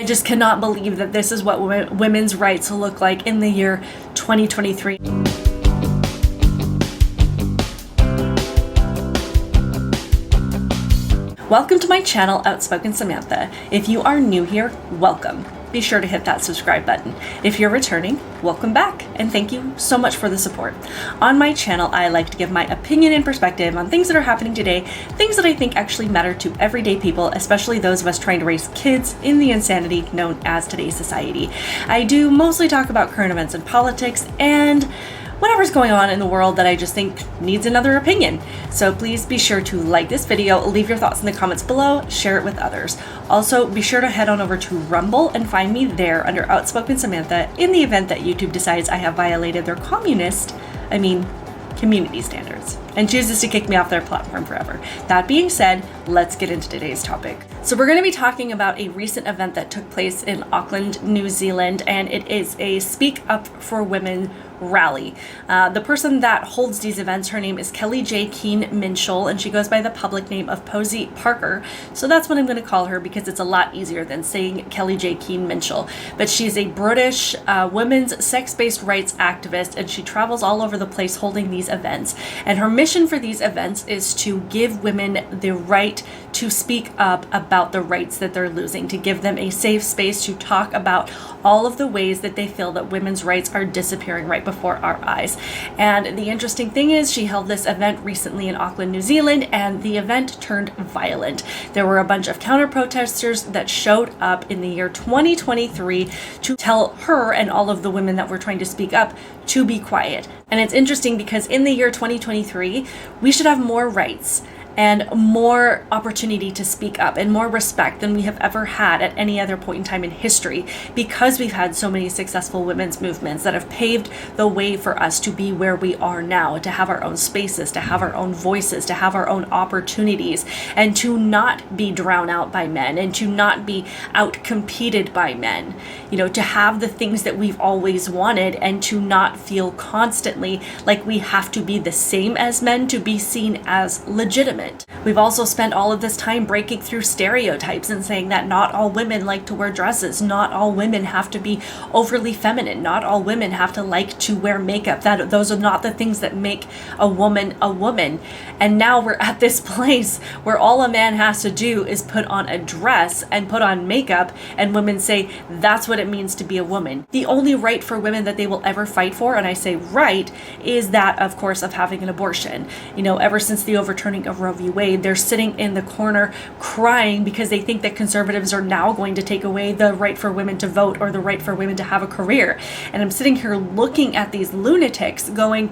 just cannot believe that this is what women's rights look like in the year 2023. Welcome to my channel, Outspoken Samantha. If you are new here, welcome. Be sure to hit that subscribe button. If you're returning, welcome back, and thank you so much for the support. On my channel, I like to give my opinion and perspective on things that are happening today, things that I think actually matter to everyday people, especially those of us trying to raise kids in the insanity known as today's society. I do mostly talk about current events and politics and whatever's going on in the world that I just think needs another opinion. So please be sure to like this video, leave your thoughts in the comments below, share it with others. Also, be sure to head on over to Rumble and find me there under Outspoken Samantha in the event that YouTube decides I have violated their community standards and chooses to kick me off their platform forever. That being said, let's get into today's topic. So we're going to be talking about a recent event that took place in Auckland, New Zealand, and it is a Speak Up for Women rally. The person that holds these events, her name is Kelly J. Keen-Minshull, and she goes by the public name of Posie Parker. So that's what I'm going to call her because it's a lot easier than saying Kelly J. Keen-Minshull. But she's a British women's sex-based rights activist, and she travels all over the place holding these events. And her mission for these events is to give women the right to speak up about the rights that they're losing, to give them a safe space to talk about all of the ways that they feel that women's rights are disappearing right before our eyes. And the interesting thing is she held this event recently in Auckland, New Zealand, and the event turned violent. There were a bunch of counter-protesters that showed up in the year 2023 to tell her and all of the women that were trying to speak up to be quiet. And it's interesting because in the year 2023, we should have more rights and more opportunity to speak up and more respect than we have ever had at any other point in time in history, because we've had so many successful women's movements that have paved the way for us to be where we are now, to have our own spaces, to have our own voices, to have our own opportunities, and to not be drowned out by men and to not be out-competed by men, to have the things that we've always wanted and to not feel constantly like we have to be the same as men to be seen as legitimate. We've also spent all of this time breaking through stereotypes and saying that not all women like to wear dresses, not all women have to be overly feminine, not all women have to like to wear makeup, that those are not the things that make a woman a woman. And now we're at this place where all a man has to do is put on a dress and put on makeup, and women say that's what it means to be a woman. The only right for women that they will ever fight for, and I say right, is that, of course, of having an abortion. Ever since the overturning of Roe v. Wade, they're sitting in the corner crying because they think that conservatives are now going to take away the right for women to vote or the right for women to have a career. And I'm sitting here looking at these lunatics going,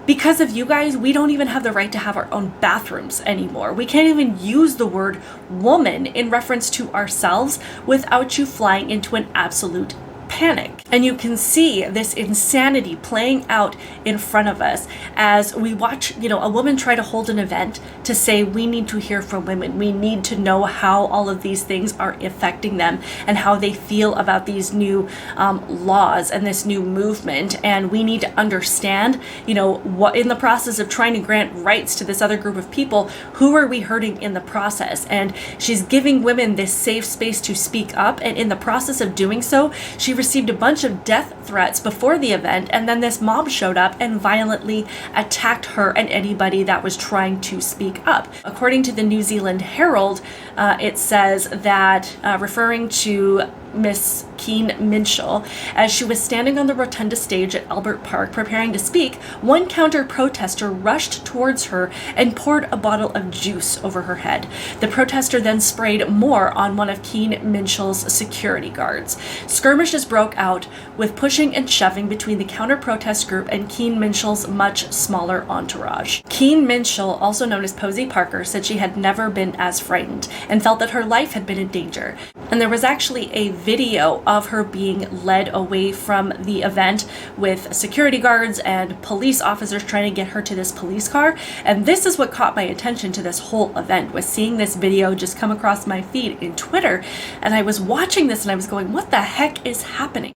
because of you guys, we don't even have the right to have our own bathrooms anymore. We can't even use the word woman in reference to ourselves without you flying into an absolute panic. And you can see this insanity playing out in front of us as we watch, a woman try to hold an event to say we need to hear from women. We need to know how all of these things are affecting them and how they feel about these new laws and this new movement. And we need to understand, what in the process of trying to grant rights to this other group of people, who are we hurting in the process? And she's giving women this safe space to speak up. And in the process of doing so, she received a bunch of death threats before the event, and then this mob showed up and violently attacked her and anybody that was trying to speak up. According to the New Zealand Herald, it says that, referring to Miss Keen-Minshull, as she was standing on the rotunda stage at Albert Park preparing to speak, one counter-protester rushed towards her and poured a bottle of juice over her head. The protester then sprayed more on one of Keen-Minshull's security guards. Skirmishes broke out with pushing and shoving between the counter-protest group and Keen-Minshull's much smaller entourage. Keen-Minshull, also known as Posie Parker, said she had never been as frightened and felt that her life had been in danger. And there was actually a video of her being led away from the event with security guards and police officers trying to get her to this police car. And this is what caught my attention to this whole event, was seeing this video just come across my feed in Twitter. And I was watching this and I was going, what the heck is happening?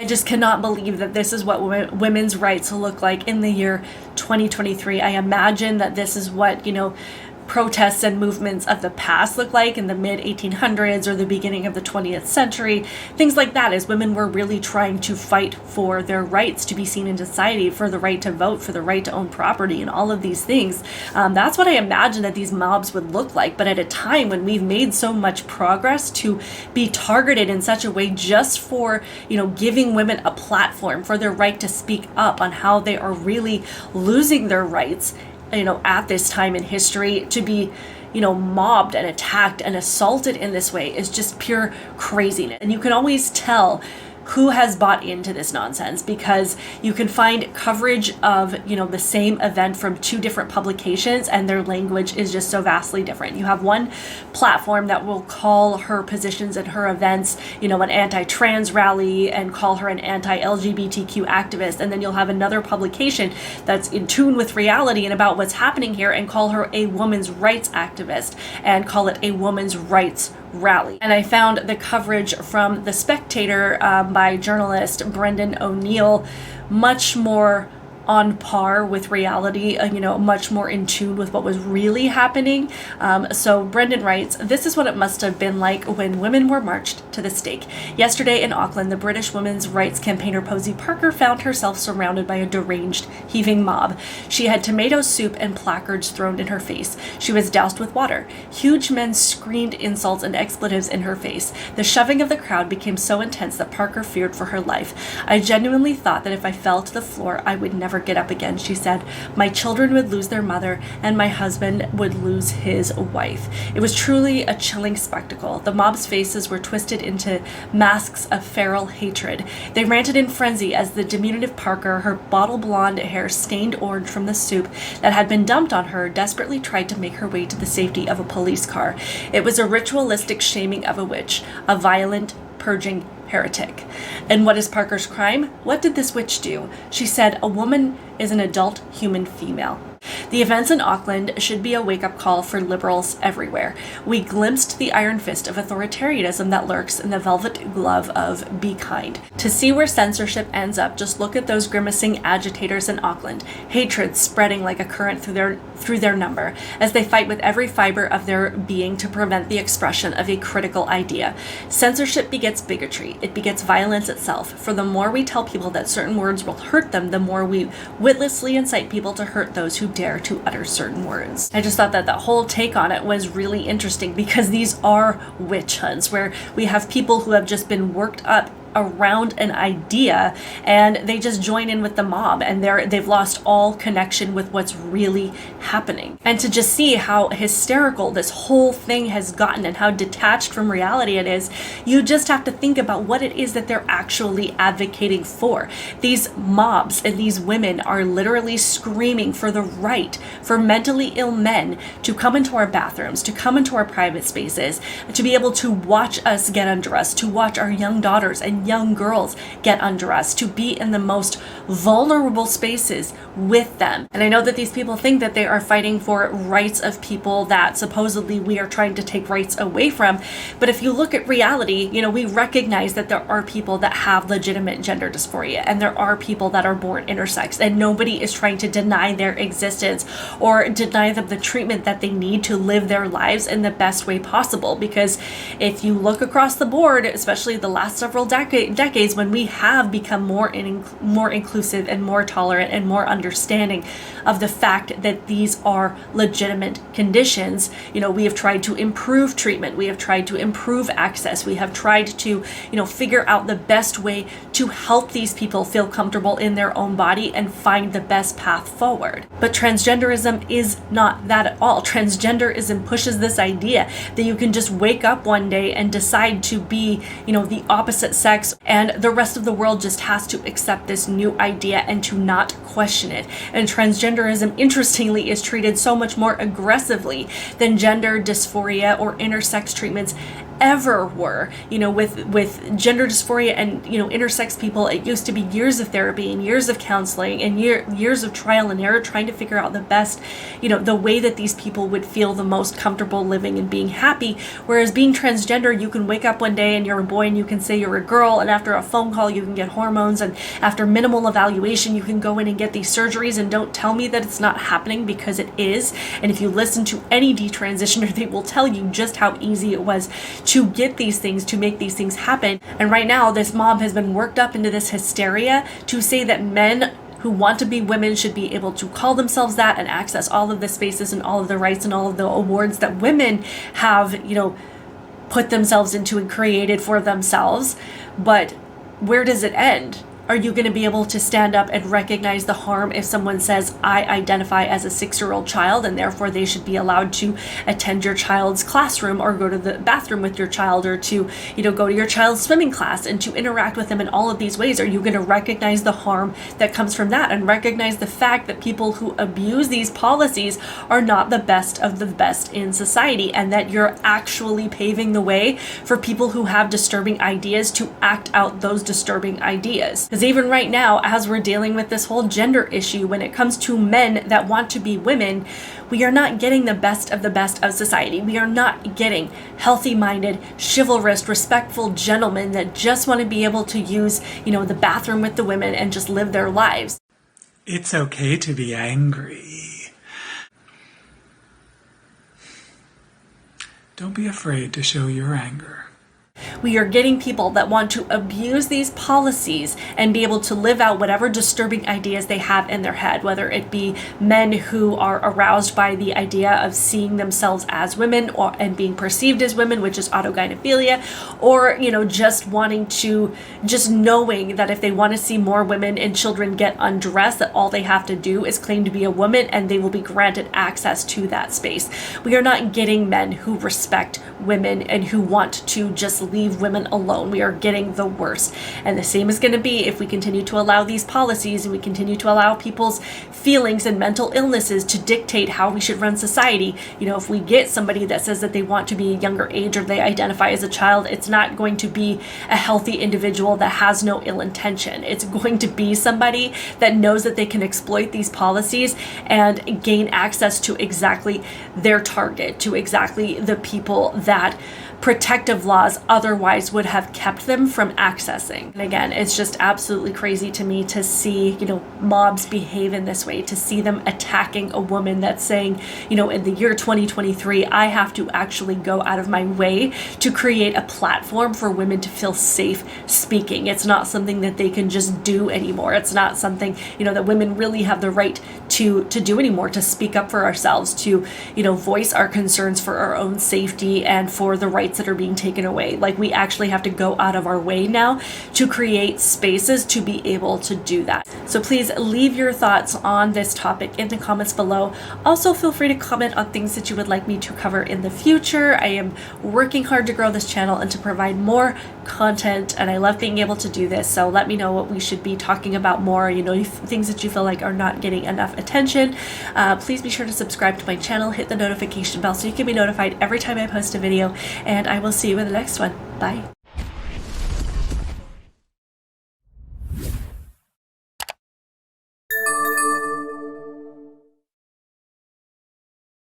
I just cannot believe that this is what women's rights look like in the year 2023. I imagine that this is what, protests and movements of the past look like in the mid 1800s or the beginning of the 20th century. Things like that, as women were really trying to fight for their rights to be seen in society, for the right to vote, for the right to own property, and all of these things. That's what I imagine that these mobs would look like. But at a time when we've made so much progress to be targeted in such a way just for, giving women a platform for their right to speak up on how they are really losing their rights, at this time in history, to be, mobbed and attacked and assaulted in this way is just pure craziness. And you can always tell who has bought into this nonsense, because you can find coverage of, the same event from two different publications, and their language is just so vastly different. You have one platform that will call her positions and her events, an anti-trans rally, and call her an anti-LGBTQ activist. And then you'll have another publication that's in tune with reality and about what's happening here, and call her a women's rights activist and call it a women's rights rally. And I found the coverage from the Spectator by journalist Brendan O'Neill much more on par with reality, much more in tune with what was really happening. So Brendan writes, "This is what it must have been like when women were marched to the stake. Yesterday in Auckland, the British women's rights campaigner Posie Parker found herself surrounded by a deranged, heaving mob. She had tomato soup and placards thrown in her face. She was doused with water. Huge men screamed insults and expletives in her face. The shoving of the crowd became so intense that Parker feared for her life. I genuinely thought that if I fell to the floor, I would never get up again," she said. "My children would lose their mother, and my husband would lose his wife." It was truly a chilling spectacle. The mob's faces were twisted into masks of feral hatred. They ranted in frenzy as the diminutive Parker, her bottle blonde hair stained orange from the soup that had been dumped on her, desperately tried to make her way to the safety of a police car. It was a ritualistic shaming of a witch, a violent, purging heretic. And what is Parker's crime? What did this witch do? She said, "A woman is an adult human female." The events in Auckland should be a wake-up call for liberals everywhere. We glimpsed the iron fist of authoritarianism that lurks in the velvet glove of be kind. To see where censorship ends up, just look at those grimacing agitators in Auckland, hatred spreading like a current through their number, as they fight with every fiber of their being to prevent the expression of a critical idea. Censorship begets bigotry. It begets violence itself. For the more we tell people that certain words will hurt them, the more we witlessly incite people to hurt those who dare to utter certain words. I just thought that the whole take on it was really interesting, because these are witch hunts where we have people who have just been worked up around an idea, and they just join in with the mob, and they've lost all connection with what's really happening. And to just see how hysterical this whole thing has gotten and how detached from reality it is, you just have to think about what it is that they're actually advocating for. These mobs and these women are literally screaming for the right for mentally ill men to come into our bathrooms, to come into our private spaces, to be able to watch us get undressed, to watch our young daughters and young girls get undressed, to be in the most vulnerable spaces with them. And I know that these people think that they are fighting for rights of people that supposedly we are trying to take rights away from. But if you look at reality, we recognize that there are people that have legitimate gender dysphoria, and there are people that are born intersex, and nobody is trying to deny their existence or deny them the treatment that they need to live their lives in the best way possible. Because if you look across the board, especially the last several decades, when we have become more inclusive and more tolerant and more understanding of the fact that these are legitimate conditions, we have tried to improve treatment, we have tried to improve access, we have tried to figure out the best way to help these people feel comfortable in their own body and find the best path forward. But transgenderism is not that at all. Transgenderism pushes this idea that you can just wake up one day and decide to be the opposite sex, and the rest of the world just has to accept this new idea and to not question it. And transgenderism, interestingly, is treated so much more aggressively than gender dysphoria or intersex treatments ever were. With gender dysphoria and, intersex people, it used to be years of therapy and years of counseling and years of trial and error trying to figure out the best, the way that these people would feel the most comfortable living and being happy. Whereas being transgender, you can wake up one day and you're a boy and you can say you're a girl, and after a phone call you can get hormones, and after minimal evaluation you can go in and get these surgeries. And don't tell me that it's not happening, because it is. And if you listen to any detransitioner, they will tell you just how easy it was to get these things, to make these things happen. And right now this mob has been worked up into this hysteria to say that men who want to be women should be able to call themselves that and access all of the spaces and all of the rights and all of the awards that women have, put themselves into and created for themselves. But where does it end? Are you going to be able to stand up and recognize the harm if someone says, I identify as a 6-year-old child and therefore they should be allowed to attend your child's classroom or go to the bathroom with your child, or to, go to your child's swimming class and to interact with them in all of these ways? Are you going to recognize the harm that comes from that and recognize the fact that people who abuse these policies are not the best of the best in society, and that you're actually paving the way for people who have disturbing ideas to act out those disturbing ideas? Because even right now, as we're dealing with this whole gender issue, when it comes to men that want to be women, we are not getting the best of society. We are not getting healthy-minded, chivalrous, respectful gentlemen that just want to be able to use, the bathroom with the women and just live their lives. It's okay to be angry. Don't be afraid to show your anger. We are getting people that want to abuse these policies and be able to live out whatever disturbing ideas they have in their head, whether it be men who are aroused by the idea of seeing themselves as women and being perceived as women, which is autogynephilia, or, just wanting to, just knowing that if they want to see more women and children get undressed, that all they have to do is claim to be a woman and they will be granted access to that space. We are not getting men who respect women and who want to just leave women alone. We are getting the worst. And the same is going to be if we continue to allow these policies and we continue to allow people's feelings and mental illnesses to dictate how we should run society. If we get somebody that says that they want to be a younger age or they identify as a child, it's not going to be a healthy individual that has no ill intention. It's going to be somebody that knows that they can exploit these policies and gain access to exactly their target, to exactly the people that protective laws otherwise would have kept them from accessing. And again, it's just absolutely crazy to me to see, mobs behave in this way, to see them attacking a woman that's saying, in the year 2023, I have to actually go out of my way to create a platform for women to feel safe speaking. It's not something that they can just do anymore. It's not something, that women really have the right to do anymore, to speak up for ourselves, to, voice our concerns for our own safety and for the rights that are being taken away. Like, we actually have to go out of our way now to create spaces to be able to do that. So please leave your thoughts on this topic in the comments below. Also, feel free to comment on things that you would like me to cover in the future. I am working hard to grow this channel and to provide more content, and I love being able to do this. So let me know what we should be talking about more, things that you feel like are not getting enough attention. Please be sure to subscribe to my channel, hit the notification bell so you can be notified every time I post a video, and I will see you in the next one. Bye.